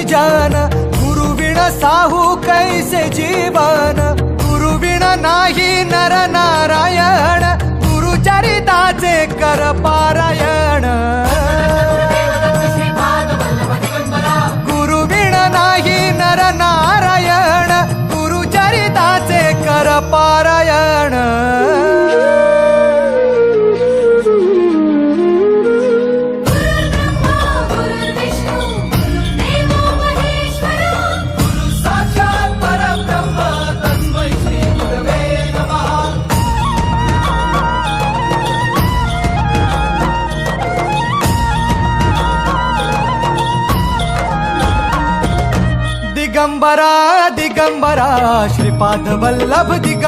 गुरुजन, गुरुविण साहू कैसे जीवन, गुरुविण नाही नर नारायण, गुरुचरिताचे कर पारायण. गुरुविण नाही नर नारायण, गुरुचरिताचे कर पारायण. दिगंबरा दिगंबरा श्रीपाद वल्लभ दिगंबरा.